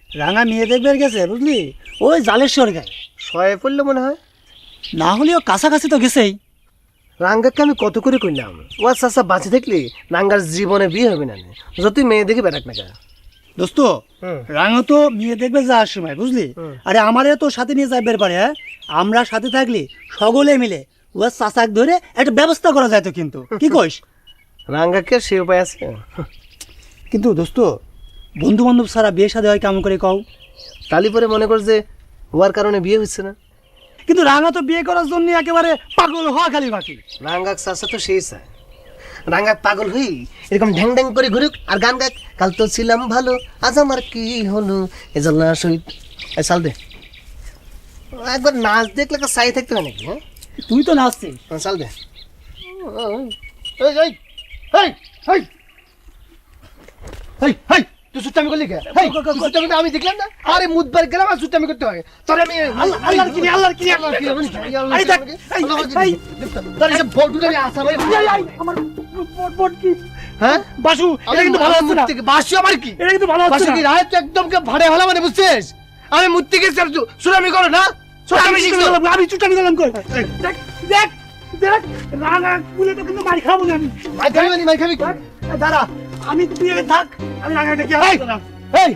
রাঙা মেয়ে দেখবে গেছে বুঝলি, ওই জালেশ্বর গায়ে শয়ে পড়লে মনে হয়। না হলেও কাছাকাছি তো গেছেই। রাঙ্গাকে আমি কত করে কইলাম ও চাচা বাঁচে থাকলে রাঙ্গার জীবনে বিয়ে হবে না, যতই মেয়ে দেখে বেড়াক না কেন। দোস্ত রাঙা তো মেয়ে দেখবে যাওয়ার সময় বুঝলি, আরে আমারে তো সাথে নিয়ে যাইবার পারে। হ্যাঁ, আমরা সাথে থাকলে সকলে মিলে ও চাচাক ধরে একটা ব্যবস্থা করা যায় তো, কিন্তু কি কইস? রাঙ্গাকে সে উপায় আছে। কিন্তু দোস্ত বন্ধু বান্ধব ছাড়া বিয়ে সাথে হয় কেমন করে কও? তালি পরে মনে কর যে ওর কারণে বিয়ে হচ্ছে না। কিন্তু রাঙা তো বিয়ে করার জন্য একেবারে পাগল হওয়া খালি বাকি। রাঙ্গাক চাচা তো সেই চায় রাঙ্গাক পাগল হই এরকম ঢ্যাং ঢ্যাং করে ঘুরুক আর গান গাক, কাল তো ছিলাম ভালো আজ আমার কি হলো এ জল না সহিত। চাল দে একবার নাচ দেখলে চাই থাকতে হয় নাকি? হ্যাঁ তুই তো নাচছিস। চাল দে। তুই সুটামি করলি কে? আমি দেখলাম না, আরে মুদবার গেলাম আর সুটামি করতে হয় তোর। আমি আল্লাহর কিনে আল্লাহর কিনে এই দেখ, এই তোর এসব বলটুটা আমি আসা ভাই আমার বট কি? হ্যাঁ বাসু এটা কিন্তু ভালো হচ্ছে না। বাসু আমার কি? এটা কিন্তু ভালো হচ্ছে বাসু কি না। রায় তো একদম কে ভাড়ে হলা মানে বুঝছিস? আমি মুত্তি গেছি আর সুরামি করো না। সুরামি শিখছো? আমি চুটামি গেলাম কই? দেখ দেখ দেখ রাঙা কুলে তো কিন্তু মারি খাবো না আমি। মাই খাবি না, মাই খাবি কি? দাঁড়া, আমি তুই এখানে থাক, আমি রাঙাটা কি এই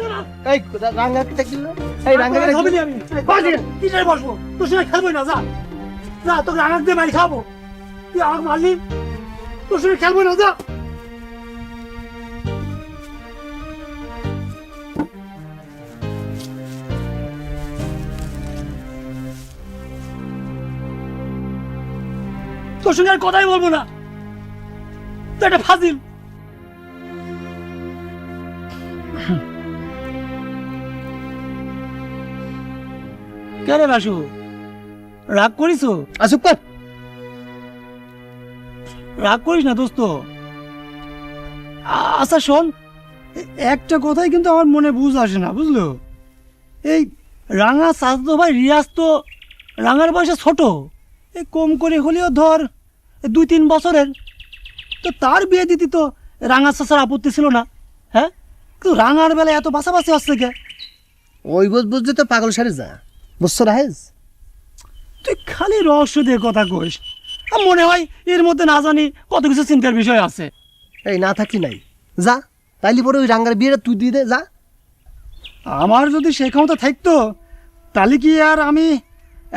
এই রাঙ্গা কি দেখলি? এই রাঙ্গা হবে না। আমি বাজে কিসের বসবো? তোর সঙ্গে খেলবোই না, যা যা, তোকে রাঙা দিয়ে মারি খাবো। তুই আমাকে মারলি, তোর সঙ্গে খেলবোই না, যা। তোর সঙ্গে আর কথাই বলবো না, তুই একটা ফাজিল। কে রে বাসু, রাগ করিস? আসুক কর। রাগ করিস না দোস্ত। আচ্ছা শোন, একটা কথাই কিন্তু আমার মনে বুঝ আসে না, বুঝলো? এই রাঙা চাচাতো ভাই রিয়াজ তো রাঙার বয়সে ছোট, এই কম করে হলেও ধর 2-3 বছরের, তো তার বিয়ে দিতে তো রাঙা চাচার আপত্তি ছিল না। হ্যাঁ, কিন্তু রাঙার বেলায় এত বাছাবাছি হচ্ছে কে? ওই বুঝতে তো পাগল সারে যা বুঝছো রাহেজ। তুই খালি রহস্য দিয়ে কথা কইস, আর মনে হয় এর মধ্যে না জানি কত কিছু চিন্তার বিষয় আছে। এই না থাকলি নাই, যা তাইলে পরে ওই রাঙ্গার বিয়েটা তুই দিয়ে দে, যা। আমার যদি সেই ক্ষমতা থাকতো তাহলে কি আর আমি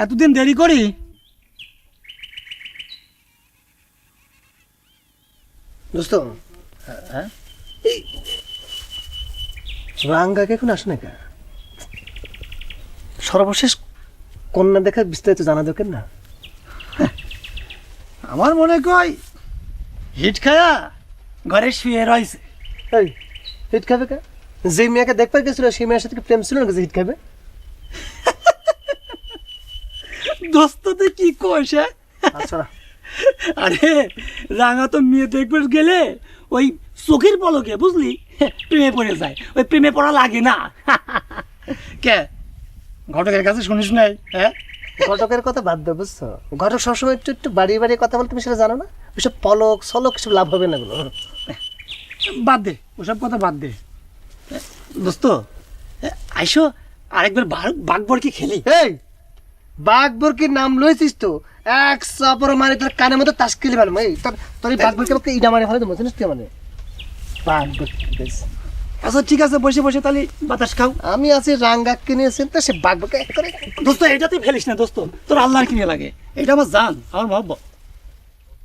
এতদিন দেরি করি? দোস্ত হ্যাঁ এই রাঙ্গাকে এখন আসে না কে? সর্বশেষ কন্যা দেখার বিস্তারিত জানা দরকার না? আমার মনে কয় হিট খায়া ঘরে শুয়ে রয়েছে। এই হিট খাবে কে? যে মেয়েকে দেখতে গেছিল সেই মেয়ের সাথে কি প্রেম ছিল না যে হিট খাবে? দোস্ত তুই কি কইস? আচ্ছা আরে রাঙা তো মেয়ে দেখবে গেলে ওই চোখের পলকে বুঝলি প্রেমে পড়ে যায়, ওই প্রেমে পড়া লাগে না। কে ঘটকের কাছে শুনিস নাই? হ্যাঁ, ঘটকের কথা বাদ দে, বুঝছো? ঘটক সবসময় একটু একটু বাড়িয়ে বাড়িয়ে কথা বলতে, তুমি সেটা জানো না? ওইসব পলক সলক সব লাভ হবে না গুলো। বাদ দে ওসব কথা, বাদ দে দোস্ত। আইসো আরেকবার বাঘবর কি খেলি? এই বাঘবরকির নাম লইছিস তো এক চাপর মারি তোর কানের মধ্যে তাস খেলি পারবো। এই তোর এই বাঘবরকে আমাকে ইডা মারি ফেলে দেবো, জানিস তুই? মানে বাঘবরকি বেশ। আচ্ছা ঠিক আছে, বসে বসে তাহলে বাতাস খাও। আমি আছি রাঙ্গা কিনেছেন তো সে বাঘবরকে করে। দোস্ত এটা তুই ফেলিস না দোস্ত, তোর আল্লাহর কিনে লাগে, এটা আমার জান, আমার মহব্বত।